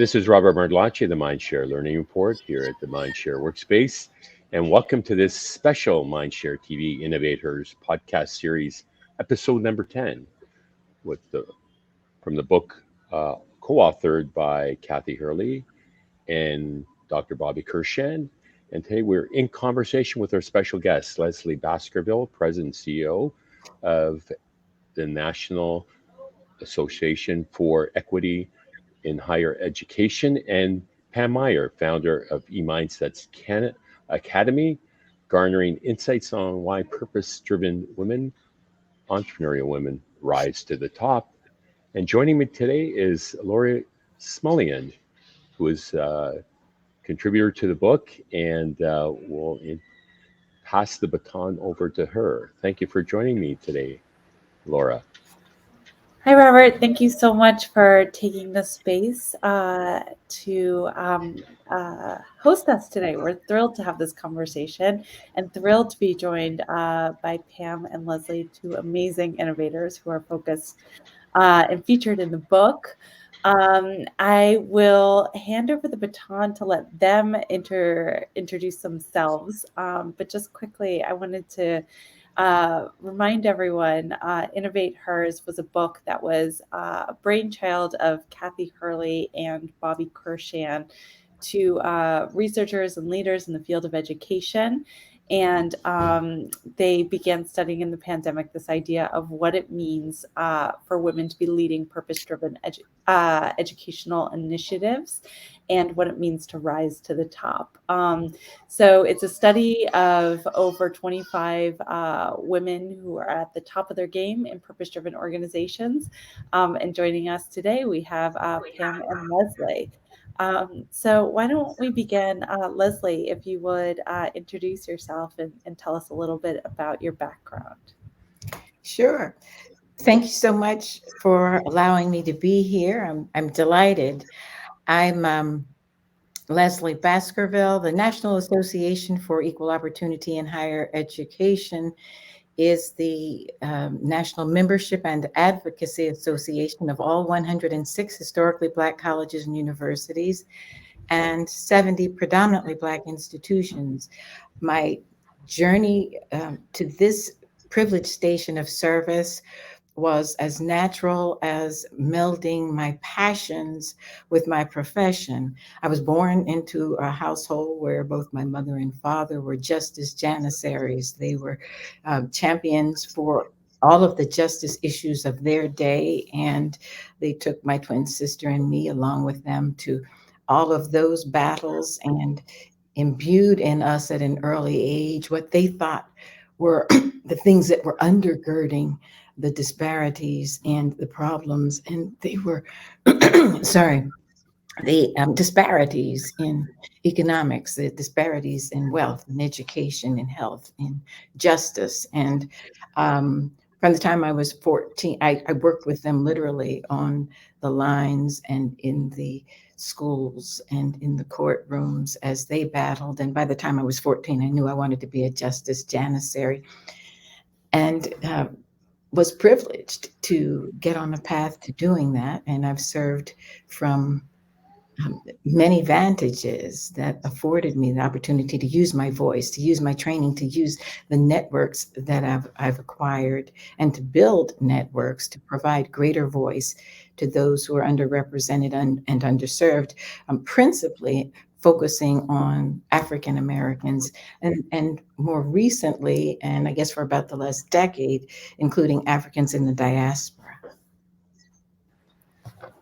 This is Robert Mardlacci, the Mindshare Learning Report here at the Mindshare Workspace. And welcome to this special Mindshare TV InnovateHERs podcast series, episode number 10, with from the book co-authored by Kathy Hurley and Dr. Bobby Kirshan. And today we're in conversation with our special guest, Lezli Baskerville, President and CEO of the National Association for Equity in Higher Education, and Pam Meyer, founder of eMindset's Academy, garnering insights on why purpose-driven women, entrepreneurial women, rise to the top. And joining me today is Lori Smulian, who is a contributor to the book, and we'll pass the baton over to her. Thank you for joining me today, Laura. Hi, Robert. Thank you so much for taking the space to host us today. We're thrilled to have this conversation and thrilled to be joined by Pam and Lezli, two amazing innovators who are focused and featured in the book. I will hand over the baton to let them introduce themselves. But just quickly, I wanted to remind everyone, InnovateHERs was a book that was a brainchild of Kathy Hurley and Bobby Kirshan, two researchers and leaders in the field of education. And they began studying in the pandemic this idea of what it means for women to be leading purpose-driven educational initiatives and what it means to rise to the top. So it's a study of over 25 women who are at the top of their game in purpose-driven organizations. And joining us today, we have Pam and Lezli. So why don't we begin, Lezli, if you would introduce yourself and tell us a little bit about your background. Sure. Thank you so much for allowing me to be here. I'm delighted. I'm Lezli Baskerville. The National Association for Equal Opportunity in Higher Education is the National Membership and Advocacy Association of all 106 historically Black colleges and universities and 70 predominantly Black institutions. My journey to this privileged station of service was as natural as melding my passions with my profession. I was born into a household where both my mother and father were justice janissaries. They were champions for all of the justice issues of their day, and they took my twin sister and me along with them to all of those battles and imbued in us at an early age what they thought were the things that were undergirding the disparities and the problems. And they were, the disparities in economics, the disparities in wealth and education and health and justice. And from the time I was 14, I worked with them literally on the lines and in the schools and in the courtrooms as they battled. And by the time I was 14, I knew I wanted to be a justice janissary, and was privileged to get on a path to doing that. And I've served from many vantages that afforded me the opportunity to use my voice, to use my training, to use the networks that I've acquired, and to build networks to provide greater voice to those who are underrepresented and underserved, principally focusing on African Americans, and more recently, and I guess for about the last decade, including Africans in the diaspora.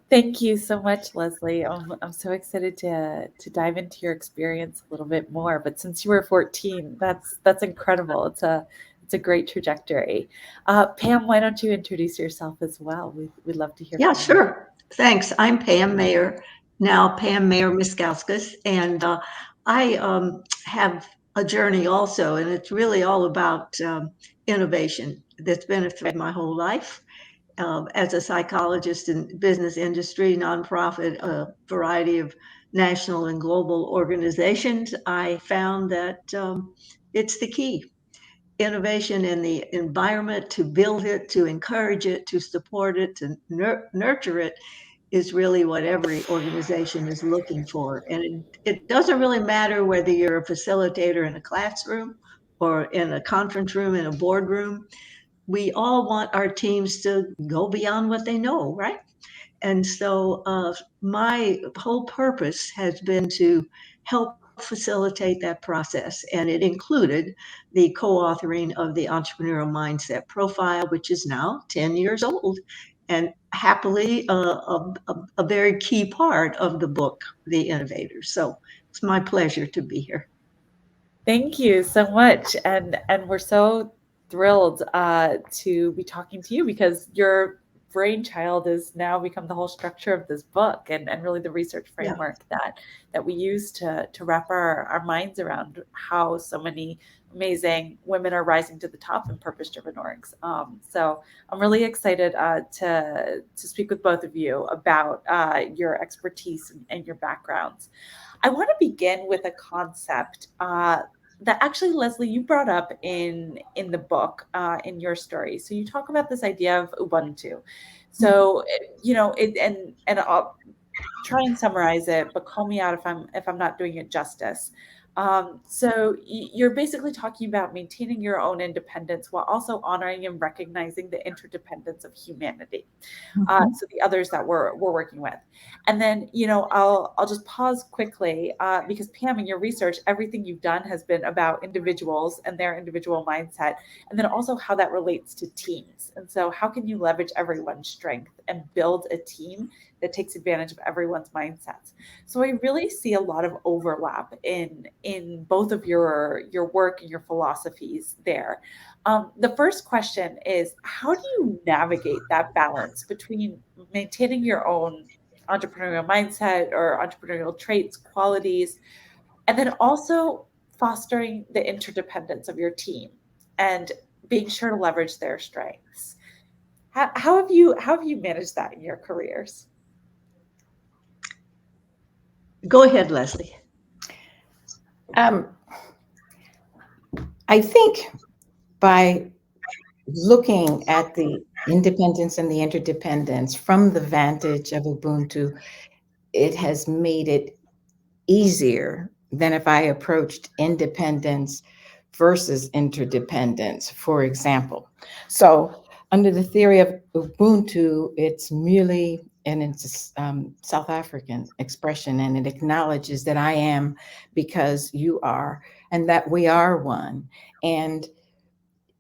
Thank you so much, Lezli. I'm so excited to dive into your experience a little bit more. But since you were 14, that's incredible. It's a great trajectory. Pam, why don't you introduce yourself as well? We'd love to hear. Yeah, from sure. You. Thanks. I'm Pam Mayer, now Pam Mayer Miskauskas, and I have a journey also, and it's really all about innovation that's been a thread my whole life. As a psychologist in business industry, nonprofit, a variety of national and global organizations, I found that it's the key. Innovation in the environment, to build it, to encourage it, to support it, to nurture it is really what every organization is looking for. And it doesn't really matter whether you're a facilitator in a classroom or in a conference room, in a boardroom. We all want our teams to go beyond what they know, right? And so my whole purpose has been to help facilitate that process. And it included the co-authoring of the Entrepreneurial Mindset Profile, which is now 10 years old, and happily a very key part of the book, The Innovators. So it's my pleasure to be here. Thank you so much, and we're so thrilled to be talking to you, because your brainchild has now become the whole structure of this book, and really the research framework that we use to wrap our minds around how so many amazing women are rising to the top in purpose-driven orgs. So I'm really excited to speak with both of you about your expertise and your backgrounds. I want to begin with a concept that actually, Lezli, you brought up in the book, in your story. So you talk about this idea of Ubuntu. So, and I'll try and summarize it, but call me out if I'm not doing it justice. So you're basically talking about maintaining your own independence while also honoring and recognizing the interdependence of humanity. So the others that we're working with. And then, I'll just pause quickly because Pam, in your research, everything you've done has been about individuals and their individual mindset, and then also how that relates to teams. And so how can you leverage everyone's strength and build a team that takes advantage of everyone's mindsets? So I really see a lot of overlap in both of your work and your philosophies there. The first question is, how do you navigate that balance between maintaining your own entrepreneurial mindset or entrepreneurial traits, qualities, and then also fostering the interdependence of your team and being sure to leverage their strengths? How have you managed that in your careers? Go ahead, Lezli. I think by looking at the independence and the interdependence from the vantage of Ubuntu, it has made it easier than if I approached independence versus interdependence, for example. So under the theory of Ubuntu, it's merely, and it's a South African expression, and it acknowledges that I am because you are, and that we are one. And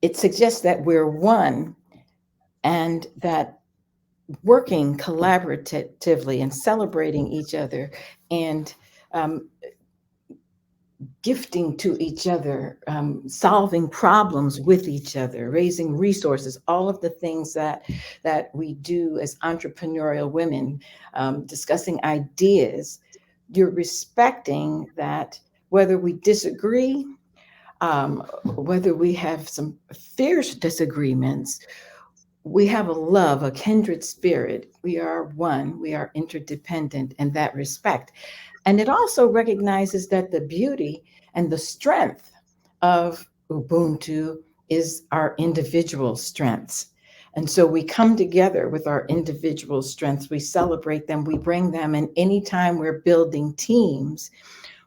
it suggests that we're one, and that working collaboratively and celebrating each other and gifting to each other, solving problems with each other, raising resources, all of the things that we do as entrepreneurial women, discussing ideas. You're respecting that whether we disagree, whether we have some fierce disagreements, we have a love, a kindred spirit. We are one, we are interdependent in that respect. And it also recognizes that the beauty and the strength of Ubuntu is our individual strengths. And so we come together with our individual strengths, we celebrate them, we bring them, and anytime we're building teams,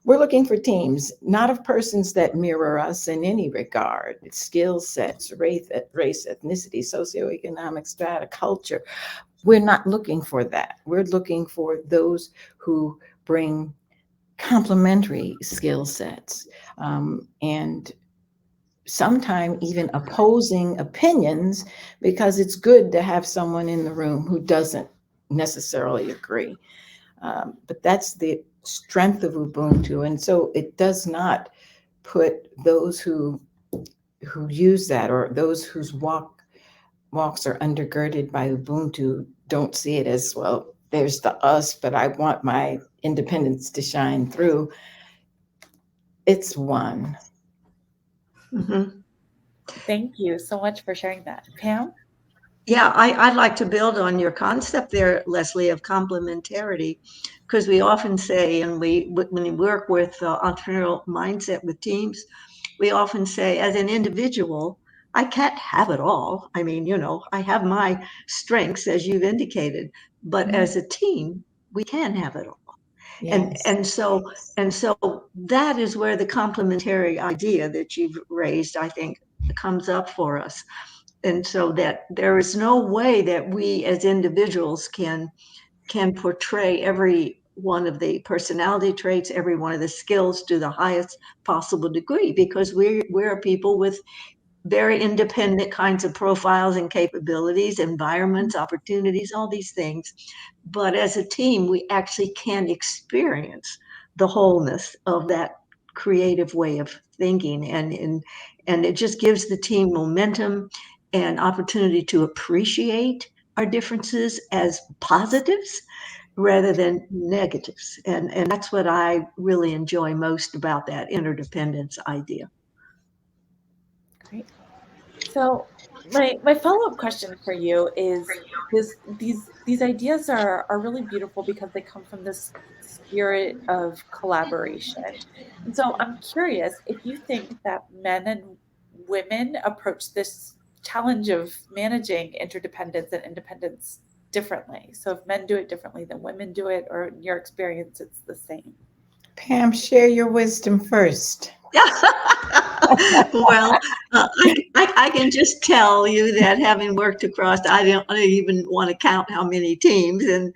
we're looking for teams, not of persons that mirror us in any regard. It's skill sets, race, ethnicity, socioeconomic strata, culture. We're not looking for that. We're looking for those who bring complementary skill sets, and sometimes even opposing opinions, because it's good to have someone in the room who doesn't necessarily agree. But that's the strength of Ubuntu. And so it does not put those who use that, or those whose walks are undergirded by Ubuntu, don't see it as, well, there's the us, but I want my independence to shine through. It's one. Mm-hmm. Thank you so much for sharing that. Pam? Yeah, I'd like to build on your concept there, Lezli, of complementarity, because we often say, and when we work with entrepreneurial mindset with teams, we often say, as an individual, I can't have it all. I mean, I have my strengths, as you've indicated, but as a team, we can have it all. Yes. And so that is where the complementary idea that you've raised, I think, comes up for us. And so that there is no way that we as individuals can portray every one of the personality traits, every one of the skills to the highest possible degree, because we're people with very independent kinds of profiles and capabilities, environments, opportunities, all these things. But as a team, we actually can experience the wholeness of that creative way of thinking. And it just gives the team momentum and opportunity to appreciate our differences as positives rather than negatives. And that's what I really enjoy most about that interdependence idea. Great. So my follow-up question for you is these ideas are really beautiful because they come from this spirit of collaboration. And so I'm curious if you think that men and women approach this challenge of managing interdependence and independence differently. So if men do it differently than women do it, or in your experience, it's the same. Pam, share your wisdom first. Well, I can just tell you that having worked across, I don't even want to count how many teams in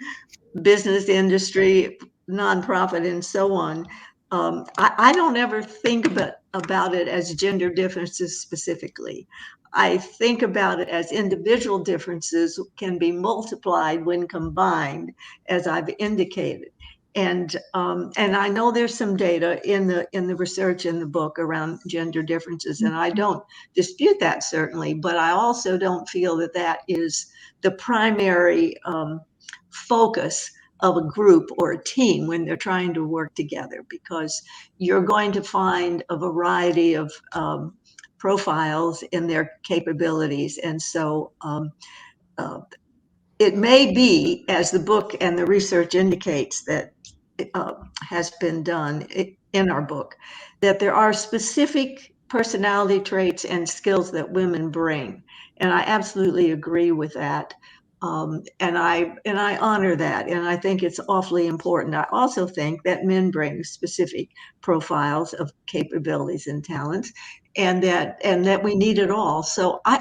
business, industry, nonprofit, and so on. I don't ever think about it as gender differences specifically. I think about it as individual differences can be multiplied when combined, as I've indicated. And I know there's some data in the research in the book around gender differences, and I don't dispute that certainly, but I also don't feel that is the primary focus of a group or a team when they're trying to work together, because you're going to find a variety of profiles in their capabilities. And so it may be, as the book and the research indicates that has been done in our book, that there are specific personality traits and skills that women bring. And I absolutely agree with that. And I honor that, and I think it's awfully important. I also think that men bring specific profiles of capabilities and talents, and that we need it all. So I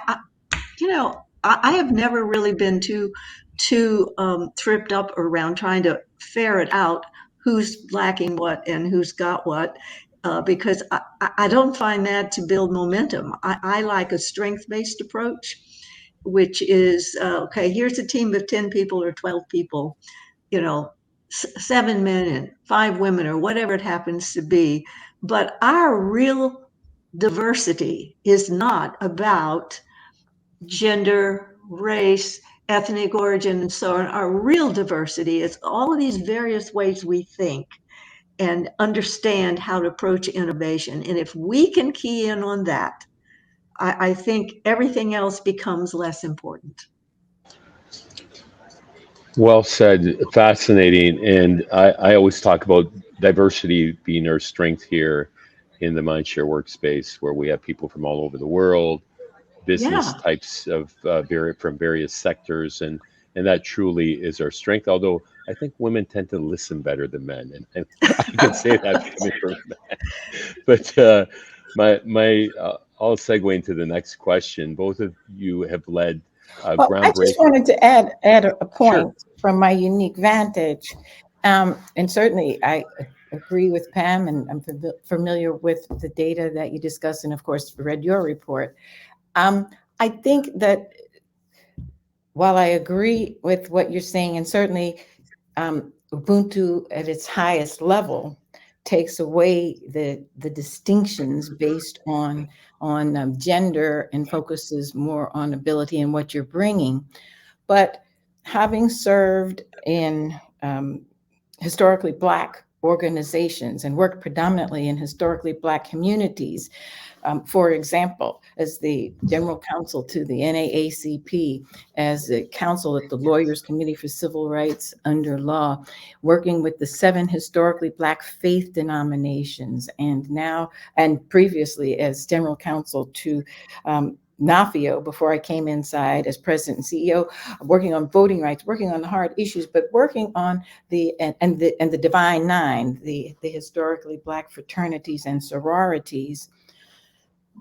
have never really been too tripped up around trying to ferret out who's lacking what and who's got what, because I don't find that to build momentum. I like a strength-based approach, which is okay. Here's a team of 10 people or 12 people, 7 men and 5 women or whatever it happens to be. But our real diversity is not about gender, race, ethnic origin, and so on. Our real diversity is all of these various ways we think and understand how to approach innovation. And if we can key in on that, I think everything else becomes less important. Well said. Fascinating. And I always talk about diversity being our strength here in the Mindshare workspace, where we have people from all over the world, business Yeah. types of from various sectors, and that truly is our strength. Although I think women tend to listen better than men, and I can say that coming from men. But I'll segue into the next question. Both of you have led Well, I just groundbreaking. wanted to add a Sure. point from my unique vantage. And certainly I agree with Pam, and I'm familiar with the data that you discussed, and of course, read your report. I think that while I agree with what you're saying, and certainly Ubuntu at its highest level takes away the distinctions based on gender and focuses more on ability and what you're bringing. But having served in historically Black organizations and worked predominantly in historically Black communities, for example, as the general counsel to the NAACP, as the counsel at the Lawyers Committee for Civil Rights under Law, working with the 7 historically Black faith denominations, and previously as general counsel to NAFIO before I came inside as president and CEO, working on voting rights, working on the hard issues, but working on the Divine Nine, the historically Black fraternities and sororities.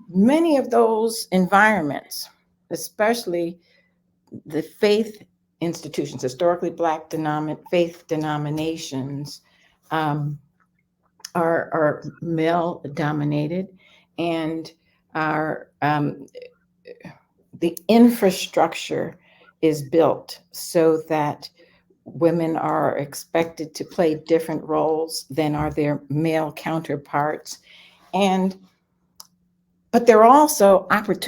Many of those environments, especially the faith institutions, historically Black faith denominations, are male dominated, and are the infrastructure is built so that women are expected to play different roles than are their male counterparts. But there are also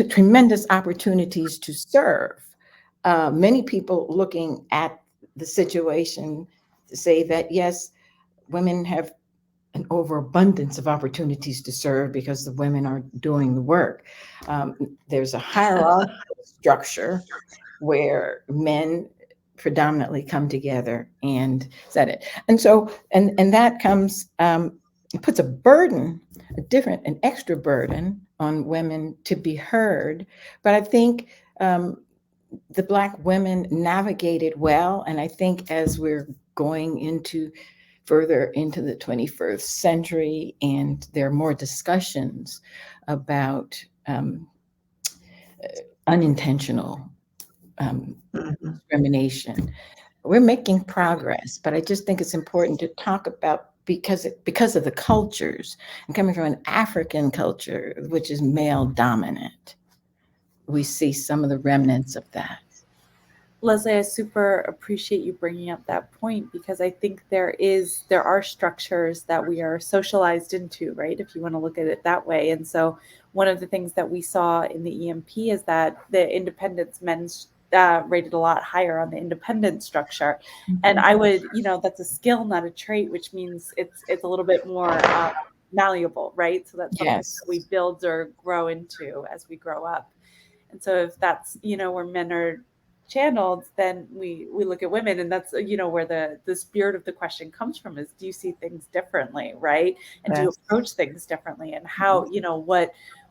tremendous opportunities to serve. Many people looking at the situation say that, yes, women have an overabundance of opportunities to serve because the women are doing the work. There's a hierarchical structure where men predominantly come together and set it. And so, and that comes, it puts a burden, an extra burden on women to be heard. But I think the Black women navigated well. And I think as we're going further into the 21st century, and there are more discussions about unintentional discrimination, we're making progress. But I just think it's important to talk about, because of the cultures, and coming from an African culture, which is male dominant, we see some of the remnants of that. Lezli, I super appreciate you bringing up that point, because I think there are structures that we are socialized into, right? If you want to look at it that way. And so one of the things that we saw in the EMP is that the independence men's rated a lot higher on the independent structure. Mm-hmm. And I would, that's a skill, not a trait, which means it's a little bit more malleable, right? So that's something that we build or grow into as we grow up. And so if that's, where men are channeled, then we look at women, and that's where the spirit of the question comes from, is do you see things differently, right? And do you approach things differently, and how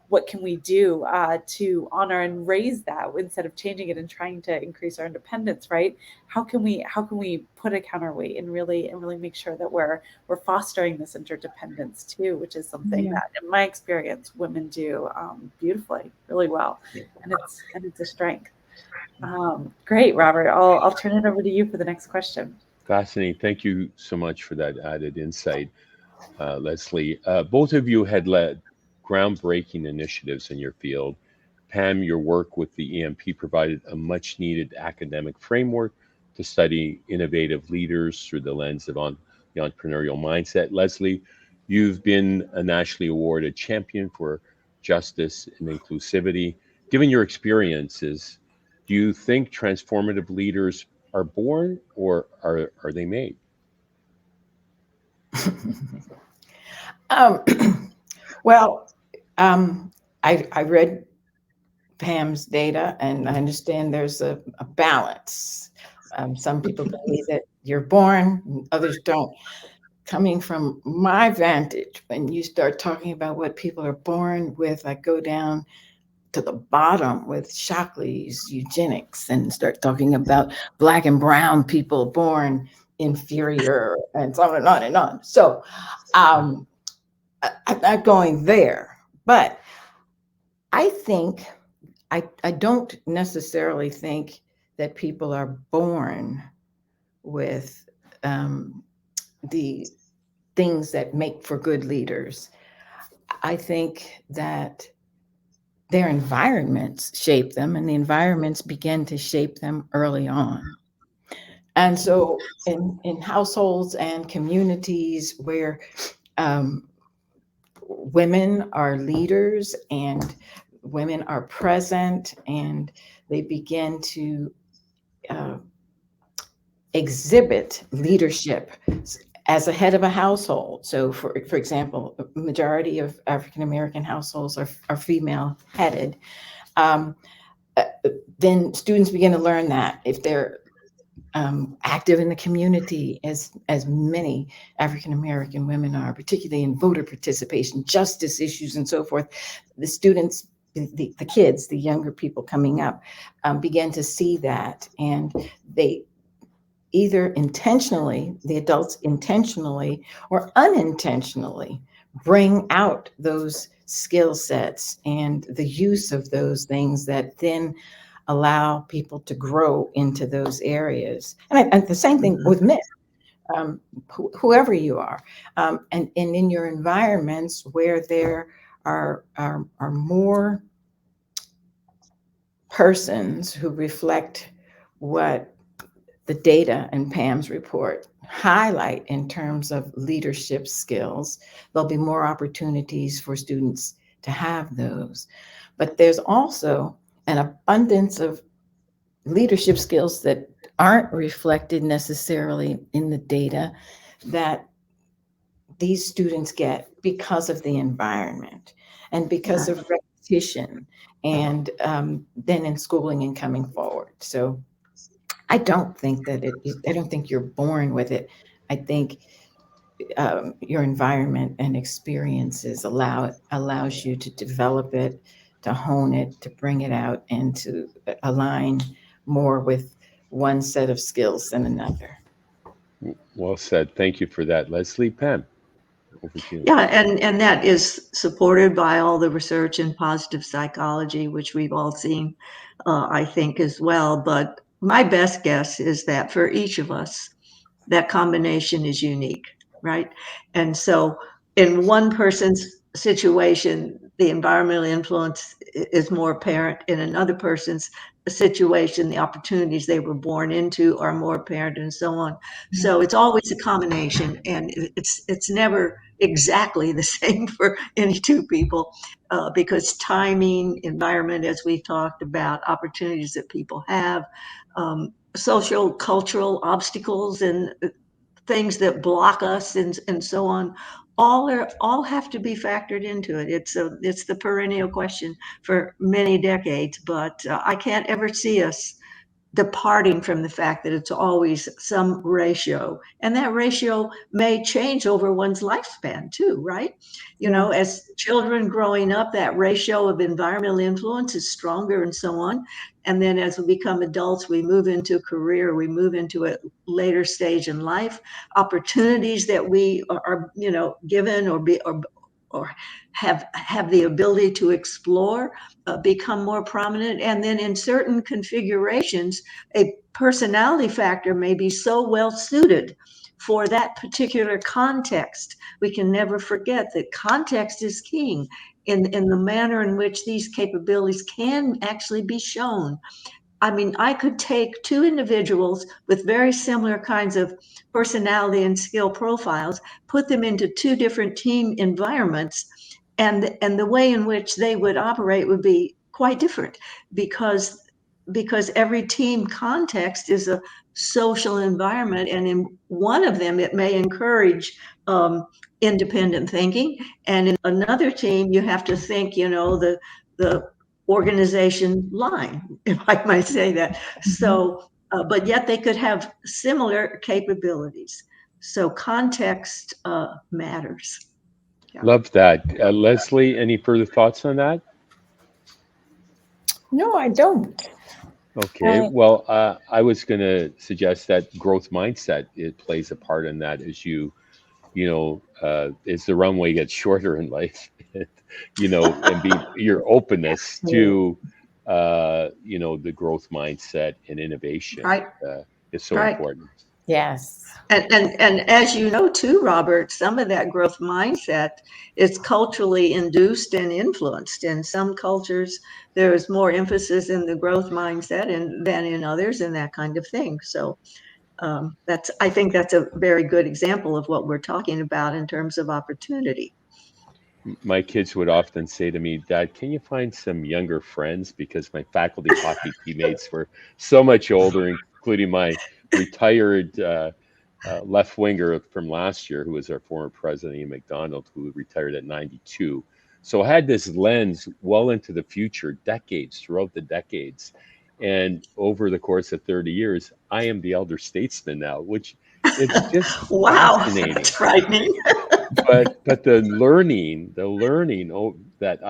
what can we do to honor and raise that, instead of changing it and trying to increase our independence, right? How can we put a counterweight and really make sure that we're fostering this interdependence too, which is something that, in my experience, women do beautifully, really well, and it's a strength. Great, Robert. I'll turn it over to you for the next question. Fascinating. Thank you so much for that added insight, Lezli. Both of you had led groundbreaking initiatives in your field. Pam, your work with the EMP provided a much needed academic framework to study innovative leaders through the lens of the entrepreneurial mindset. Lezli, you've been a nationally awarded champion for justice and inclusivity. Given your experiences, do you think transformative leaders are born, or are they made? Well, I read Pam's data, and I understand there's a balance. Some people believe that you're born, others don't. Coming from my vantage, when you start talking about what people are born with, I go down to the bottom with Shockley's eugenics and start talking about Black and brown people born inferior, and so on and on and on. So I'm not going there, but I think I don't necessarily think that people are born with the things that make for good leaders. I think that their environments shape them, and the environments begin to shape them early on. And so in households and communities where women are leaders and women are present, and they begin to exhibit leadership as a head of a household. So for example, a majority of African-American households are female headed. Then students begin to learn that if they're active in the community, as many African-American women are, particularly in voter participation, justice issues, and so forth, the students the kids, the younger people coming up, begin to see that, and they either intentionally, the adults intentionally or unintentionally, bring out those skill sets and the use of those things that then allow people to grow into those areas. And the same thing with men, whoever you are, and in your environments where there are more persons who reflect what the data in Pam's report highlight in terms of leadership skills, there'll be more opportunities for students to have those. But there's also an abundance of leadership skills that aren't reflected necessarily in the data that these students get because of the environment and because of repetition, and then in schooling and coming forward. So I don't think that I don't think you're born with it. I think your environment and experiences allows you to develop it, to hone it, to bring it out, and to align more with one set of skills than another. Well said. Thank you for that, Lezli. Pam, over to you. Yeah, and that is supported by all the research in positive psychology, which we've all seen, I think, as well. But my best guess is that for each of us, that combination is unique, right? And so in one person's situation, the environmental influence is more apparent. In another person's situation, the opportunities they were born into are more apparent, and so on. So it's always a combination, and it's never exactly the same for any two people, because timing, environment, as we've talked about, opportunities that people have, social, cultural obstacles, and things that block us, and so on, all have to be factored into it. It's the perennial question for many decades, but I can't ever see us departing from the fact that it's always some ratio, and that ratio may change over one's lifespan too, right? You know, as children growing up, that ratio of environmental influence is stronger, and so on. And then as we become adults, we move into a career, we move into a later stage in life, opportunities that we are given or have the ability to explore become more prominent. And then in certain configurations, a personality factor may be so well suited for that particular context. We can never forget that context is king in the manner in which these capabilities can actually be shown. I mean, I could take two individuals with very similar kinds of personality and skill profiles, put them into two different team environments, and the way in which they would operate would be quite different, because every team context is a social environment, and in one of them it may encourage independent thinking, and in another team you have to think, the organization line, if I might say that. So, but yet they could have similar capabilities. So context matters. Yeah. Love that. Lezli, any further thoughts on that? No, I don't. Okay, well, I was going to suggest that growth mindset, it plays a part in that, as as the runway gets shorter in life, and your openness to, the growth mindset and innovation, Right. is so Right. important. Yes. And as you know too, Robert, some of that growth mindset is culturally induced and influenced. In some cultures, there is more emphasis in the growth mindset than in others, and that kind of thing. So I think that's a very good example of what we're talking about in terms of opportunity. My kids would often say to me, Dad, can you find some younger friends? Because my faculty hockey teammates were so much older, including my retired left winger from last year, who was our former president, Ian McDonald, who retired at 92. So I had this lens well into the future, throughout the decades. And over the course of 30 years, I am the elder statesman now, which it's just Wow, fascinating. that's frightening. But the learning that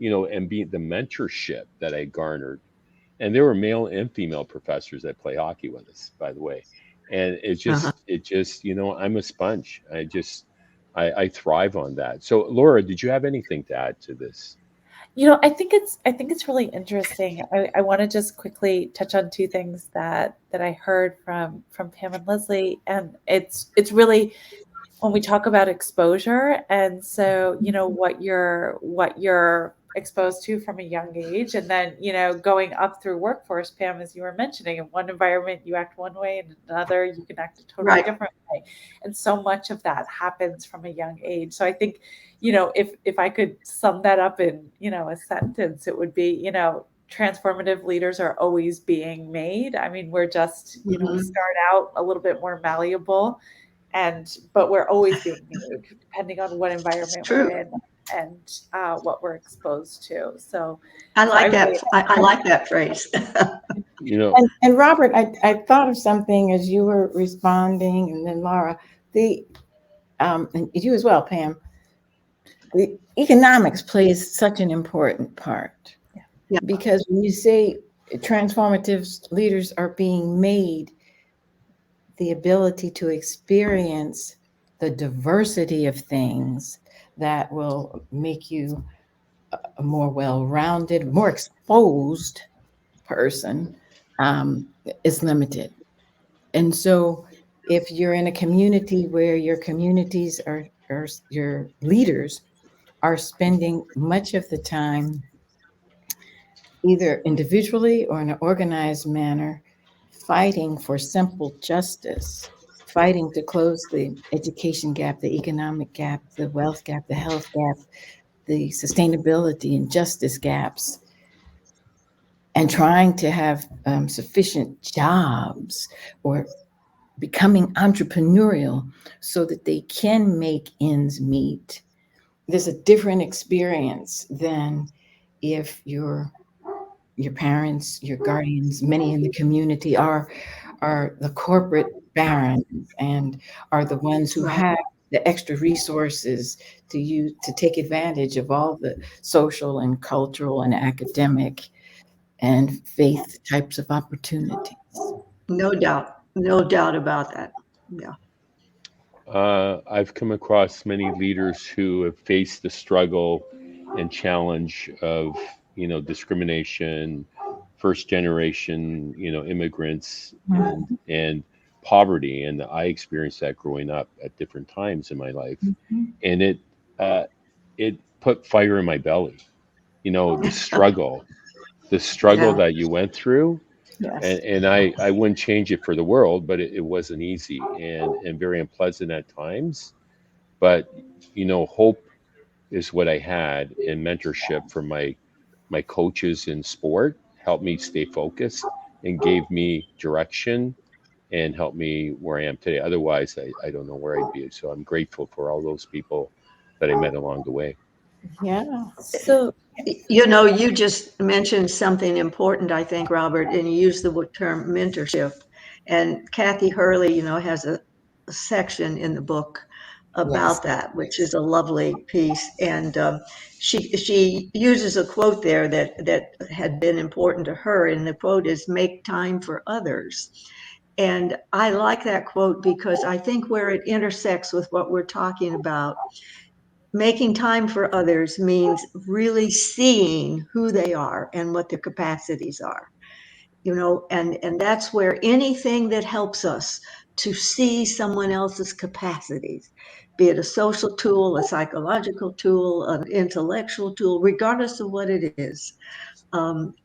and being the mentorship that I garnered. And there were male and female professors that play hockey with us, by the way. And Uh-huh. I'm a sponge. I thrive on that. So Laura, did you have anything to add to this? I think it's really interesting. I want to just quickly touch on two things that I heard from Pam and Lezli, and it's really when we talk about exposure, and so what you're exposed to from a young age, and then going up through workforce, Pam, as you were mentioning, in one environment you act one way, and in another you can act a totally Right. different way, and so much of that happens from a young age. So I think if I could sum that up in a sentence, it would be transformative leaders are always being made. I mean, we're just we Mhm. start out a little bit more malleable, but we're always being made depending on what It's environment we're true. in and what we're exposed to. So I so I like that. really I like that phrase. You know, And Robert, I thought of something as you were responding, and then Laura, and you as well, Pam. The economics plays such an important part Yeah. because when you say transformative leaders are being made, the ability to experience the diversity of things that will make you a more well-rounded, more exposed person is limited. And so if you're in a community where your communities are your leaders are spending much of the time either individually or in an organized manner fighting for simple justice, fighting to close the education gap, the economic gap, the wealth gap, the health gap, the sustainability and justice gaps, and trying to have sufficient jobs or becoming entrepreneurial so that they can make ends meet. There's a different experience than if your parents, your guardians, many in the community are the corporate barons and are the ones who Right. have the extra resources to use to take advantage of all the social and cultural and academic and faith types of opportunities. No doubt. No doubt about that. Yeah. I've come across many leaders who have faced the struggle and challenge of, discrimination, first generation, immigrants, and poverty, and I experienced that growing up at different times in my life, Mhm. and uh, it put fire in my belly. The struggle Yeah. that you went through, Yes. and I wouldn't change it for the world, but it wasn't easy and very unpleasant at times. But hope is what I had, and mentorship from my coaches in sport helped me stay focused and gave me direction and helped me where I am today. Otherwise, I don't know where I'd be. So I'm grateful for all those people that I met along the way. Yeah. so You just mentioned something important, I think, Robert, and you used the term mentorship. And Kathy Hurley, has a section in the book Yes. about that, which is a lovely piece. And she uses a quote there that had been important to her, and the quote is "Make time for others." And I like that quote because I think where it intersects with what we're talking about, making time for others means really seeing who they are and what their capacities are, and that's where anything that helps us to see someone else's capacities, be it a social tool, a psychological tool, an intellectual tool, regardless of what it is,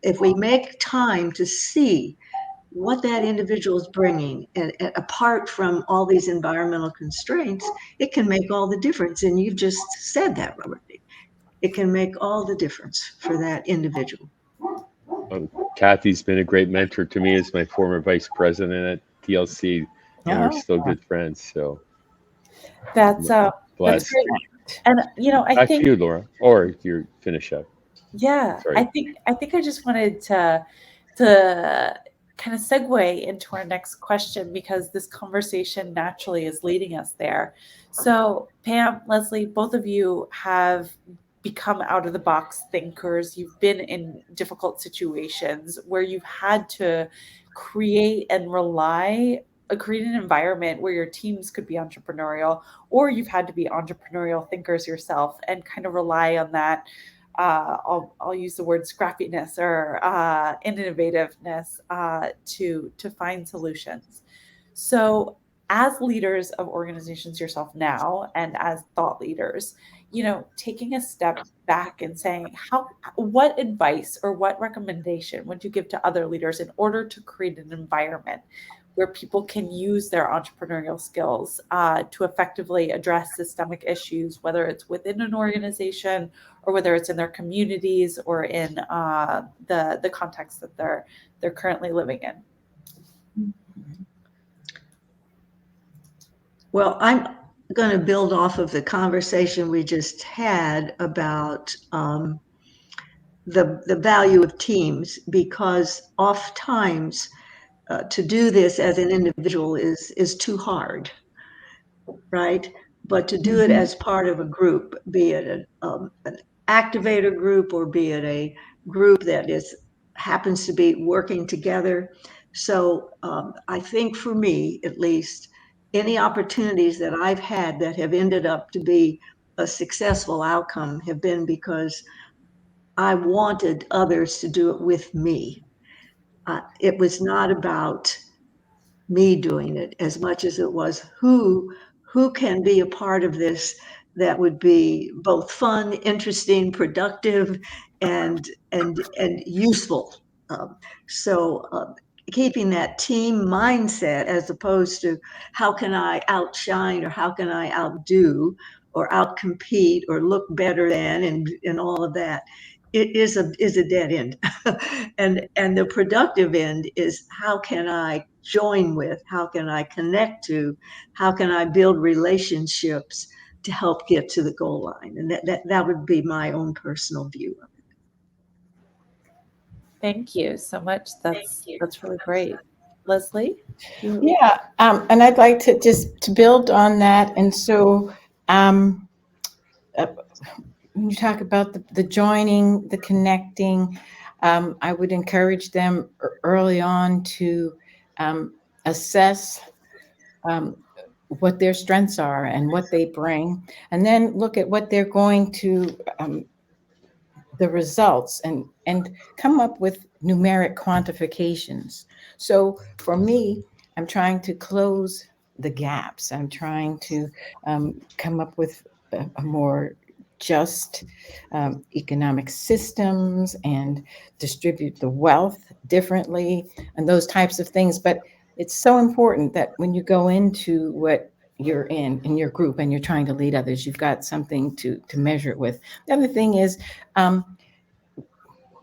if we make time to see what that individual is bringing, and apart from all these environmental constraints, it can make all the difference. And you just said that, Robert. It can make all the difference for that individual. Kathy's been a great mentor to me as my former vice president at TLC, and we're Oh, still good friends. So that's blessed. great. And I Back to think you, Laura, or you finish up. yeah, Sorry. I think I just wanted to kind of segue into our next question because this conversation naturally is leading us there. So Pam, Lezli, both of you have become out of the box thinkers. You've been in difficult situations where you've had to create and create an environment where your teams could be entrepreneurial, or you've had to be entrepreneurial thinkers yourself and kind of rely on that. I'll use the word scrappiness or innovativeness to find solutions. So, as leaders of organizations yourself now, and as thought leaders, taking a step back and saying, what advice or what recommendation would you give to other leaders in order to create an environment where people can use their entrepreneurial skills to effectively address systemic issues, whether it's within an organization or whether it's in their communities or in the context that they're currently living in? Well, I'm going to build off of the conversation we just had about the value of teams, because oftentimes to do this as an individual is too hard, right? But to do it as part of a group, be it an activator group or be it a group that happens to be working together. So I think for me, at least, any opportunities that I've had that have ended up to be a successful outcome have been because I wanted others to do it with me. It was not about me doing it as much as it was who can be a part of this that would be both fun, interesting, productive, and useful. So keeping that team mindset as opposed to how can I outshine or how can I outdo or outcompete or look better than and all of that, it is a dead end. and the productive end is how can I join with, how can I connect to, how can I build relationships to help get to the goal line. And that would be my own personal view of it. Thank you so much. That's really great. Lezli? Yeah, and I'd like to just build on that. And so when you talk about the joining, the connecting, I would encourage them early on to assess what their strengths are and what they bring, and then look at what they're going to the results and come up with numeric quantifications. So for me, I'm trying to close the gaps. I'm trying to come up with a more just economic systems and distribute the wealth differently and those types of things. But it's so important that when you go into what you're in your group and you're trying to lead others, you've got something to measure it with. The other thing is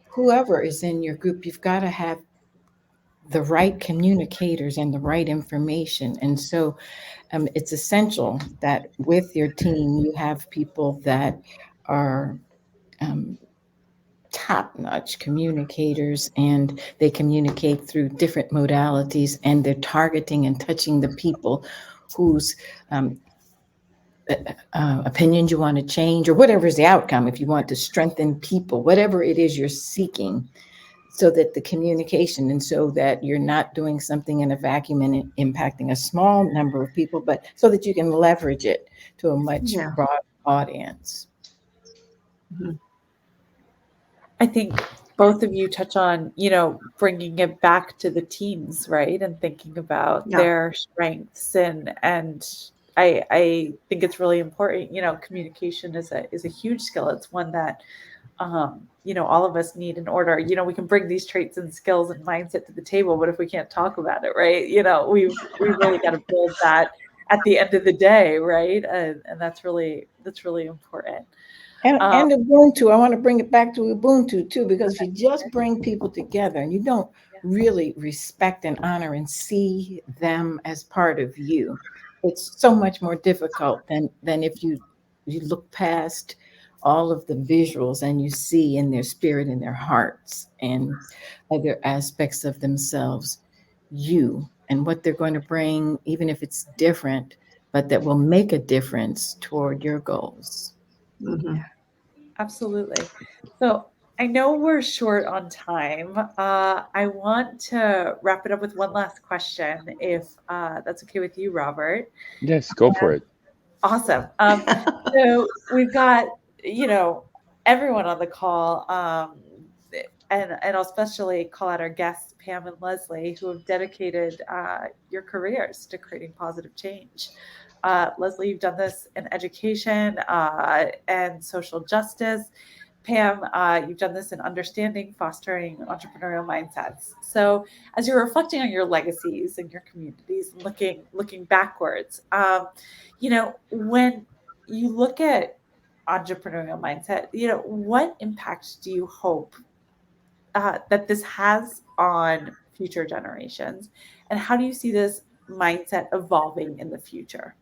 whoever is in your group, you've got to have the right communicators and the right information. And so it's essential that with your team, you have people that are top-notch communicators, and they communicate through different modalities, and they're targeting and touching the people whose opinions you want to change, or whatever is the outcome. If you want to strengthen people, whatever it is you're seeking, so that the communication, and so that you're not doing something in a vacuum and impacting a small number of people, but so that you can leverage it to a much broader audience. Mm-hmm. I think both of you touch on, bringing it back to the teams, right? And thinking about their strengths and I think it's really important. Communication is a huge skill. It's one that all of us need in order. We can bring these traits and skills and mindset to the table, but if we can't talk about it, right? We really got to build that at the end of the day, right? And that's really important. And Ubuntu, I want to bring it back to Ubuntu too, because if you just bring people together and you don't really respect and honor and see them as part of you, it's so much more difficult than if you look past all of the visuals and you see in their spirit, in their hearts, and other aspects of themselves, you and what they're going to bring, even if it's different, but that will make a difference toward your goals. Mm-hmm. Absolutely. So I know we're short on time. I want to wrap it up with one last question, if that's okay with you, Robert. Yes, go for it. Awesome. So we've got, everyone on the call, and I'll especially call out our guests, Pam and Lezli, who have dedicated your careers to creating positive change. Lezli, you've done this in education and social justice. Pam, you've done this in understanding, fostering entrepreneurial mindsets. So, as you're reflecting on your legacies and your communities, and looking backwards, when you look at entrepreneurial mindset, what impact do you hope that this has on future generations, and how do you see this mindset evolving in the future?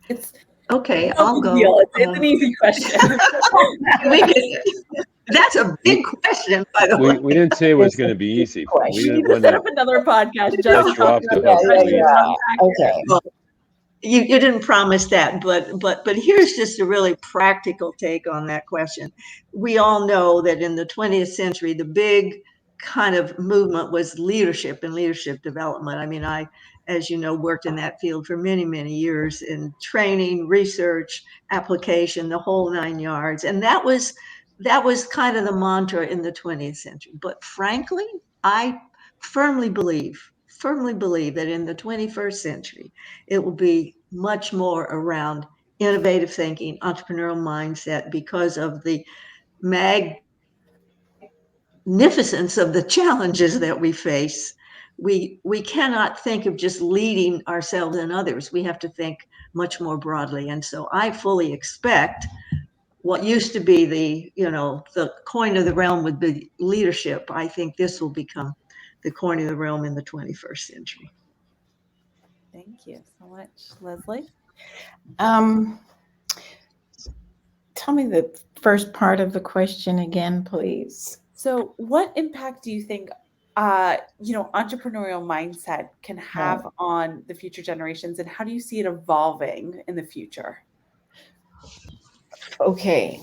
It's Okay, no I'll big deal. go. It's an easy question. That's a big question, by the way. We didn't say it was going to be easy. question. We We need didn't to want set to up another podcast just let to you talk off the about hook. this question and unpack it. Okay. Well, you didn't promise that, but here's just a really practical take on that question. We all know that in the 20th century, the big kind of movement was leadership and leadership development. I mean, I, as you know, worked in that field for many, many years in training, research, application, the whole 9 yards. And that was kind of the mantra in the 20th century. But frankly, I firmly believe that in the 21st century, it will be much more around innovative thinking, entrepreneurial mindset, because of the magnificence of the challenges that we face. We cannot think of just leading ourselves and others. We have to think much more broadly. And so I fully expect what used to be the coin of the realm would be leadership. I think this will become the coin of the realm in the 21st century. Thank you so much, Lezli. Tell me the first part of the question again, please. So, what impact do you think, entrepreneurial mindset can have on the future generations, and how do you see it evolving in the future? Okay.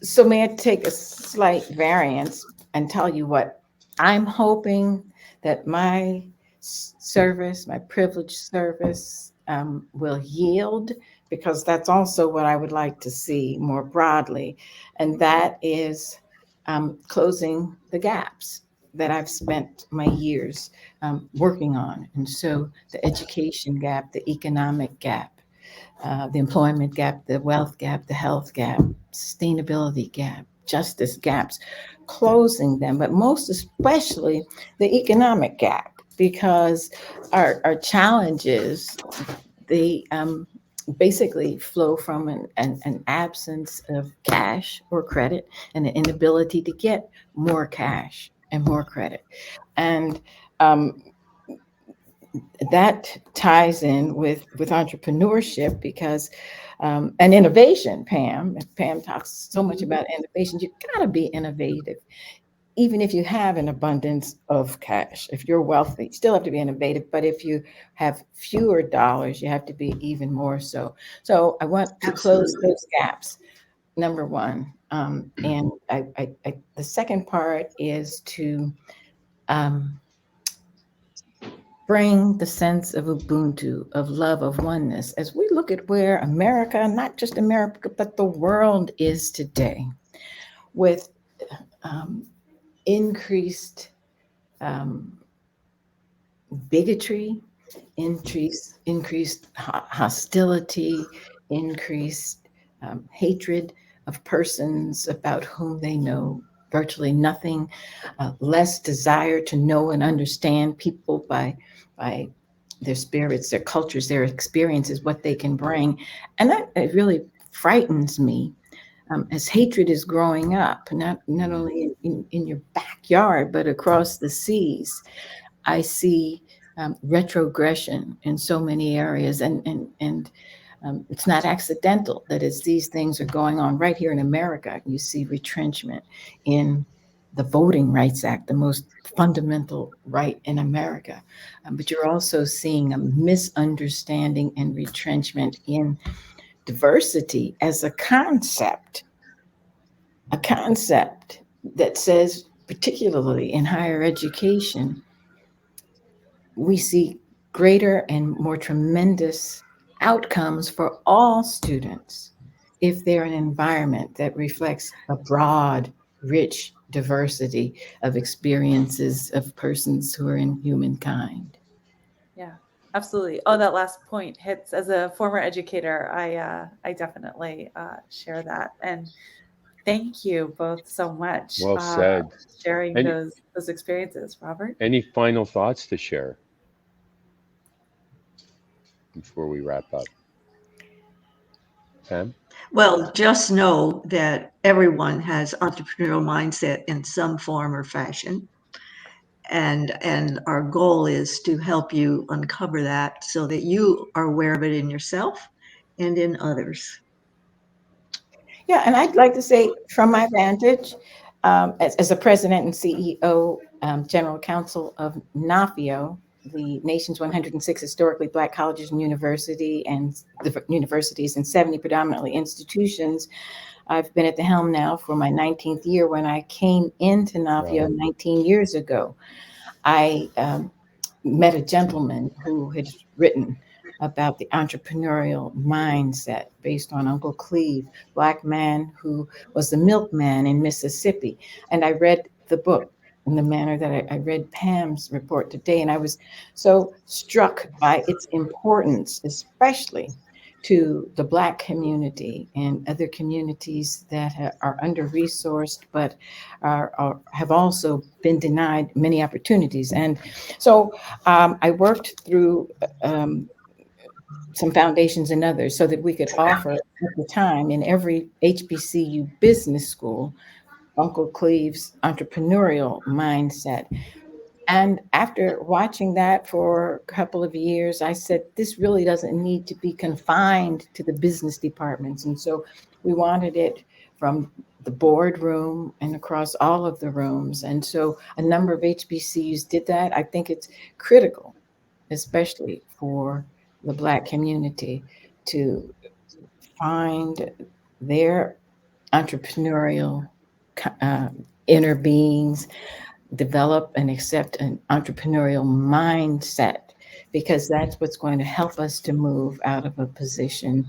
So may I take a slight variance and tell you what I'm hoping that my service, my privileged service, will yield, because that's also what I would like to see more broadly. And that is closing the gaps that I've spent my years working on. And so the education gap, the economic gap, the employment gap, the wealth gap, the health gap, sustainability gap, justice gaps, closing them, but most especially the economic gap, because our challenges, they basically flow from an absence of cash or credit and an inability to get more cash and more credit. And that ties in with entrepreneurship, because and innovation. Pam talks so much about innovation. You got to be innovative, even if you have an abundance of cash. If you're wealthy, you still have to be innovative. But if you have fewer dollars, you have to be even more so. So I want to close those gaps, number one. And the second part is to bring the sense of Ubuntu, of love, of oneness, as we look at where America, not just America, but the world is today, with increased bigotry, increased hostility, increased hatred of persons about whom they know virtually nothing, less desire to know and understand people by their spirits, their cultures, their experiences, what they can bring. And that, it really frightens me. As hatred is growing up, not only in your backyard, but across the seas, I see retrogression in so many areas. And it's not accidental that as these things are going on right here in America, you see retrenchment in the Voting Rights Act, the most fundamental right in America. But you're also seeing a misunderstanding and retrenchment in diversity as a concept that says, particularly in higher education, we see greater and more tremendous outcomes for all students if they're in an environment that reflects a broad, rich diversity of experiences of persons who are in humankind. Yeah, absolutely. Oh, that last point hits. As a former educator, I definitely share that. And thank you both so much Well said. sharing Any those experiences, Robert. any final thoughts to share before we wrap up? Pam? Well, just know that everyone has entrepreneurial mindset in some form or fashion. And our goal is to help you uncover that so that you are aware of it in yourself and in others. Yeah, and I'd like to say, from my vantage, as the president and CEO, general counsel of NAFIO, the nation's 106 historically Black colleges and universities and 70 predominantly institutions, I've been at the helm now for my 19th year. When I came into NAFIO Wow. 19 years ago, I met a gentleman who had written about the entrepreneurial mindset based on Uncle Cleve, Black man who was the milkman in Mississippi. And I read the book in the manner that I read Pam's report today. And I was so struck by its importance, especially to the Black community and other communities that are under-resourced, but have also been denied many opportunities. And so I worked through some foundations and others so that we could offer at the time in every HBCU business school Uncle Cleve's entrepreneurial mindset. And after watching that for a couple of years, I said, this really doesn't need to be confined to the business departments. And so we wanted it from the boardroom and across all of the rooms. And so a number of HBCUs did that. I think it's critical, especially for the Black community, to find their entrepreneurial inner beings, develop and accept an entrepreneurial mindset, because that's what's going to help us to move out of a position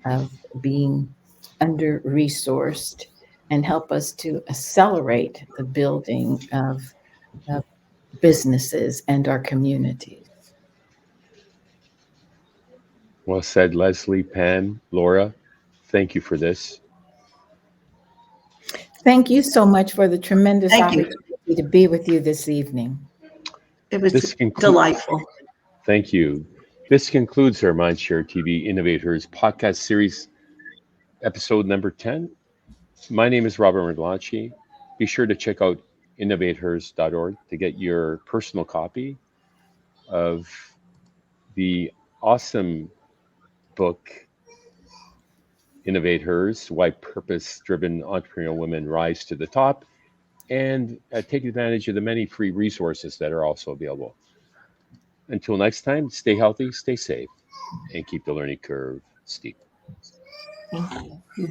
of being under-resourced and help us to accelerate the building of businesses and our communities. Well said, Leslie, Pam, Laura. Thank you for this. Thank you so much for the tremendous Thank you. opportunity to be with you this evening. It was This delightful. Thank you. This concludes our MindShareTV InnovateHERs podcast series, episode number 10. My name is Robert Merglanchi. Be sure to check out InnovateHERs.org to get your personal copy of the awesome book, InnovateHERs, Why Purpose-Driven Entrepreneurial Women Rise to the Top, and take advantage of the many free resources that are also available. Until next time, stay healthy, stay safe, and keep the learning curve steep. Thank you.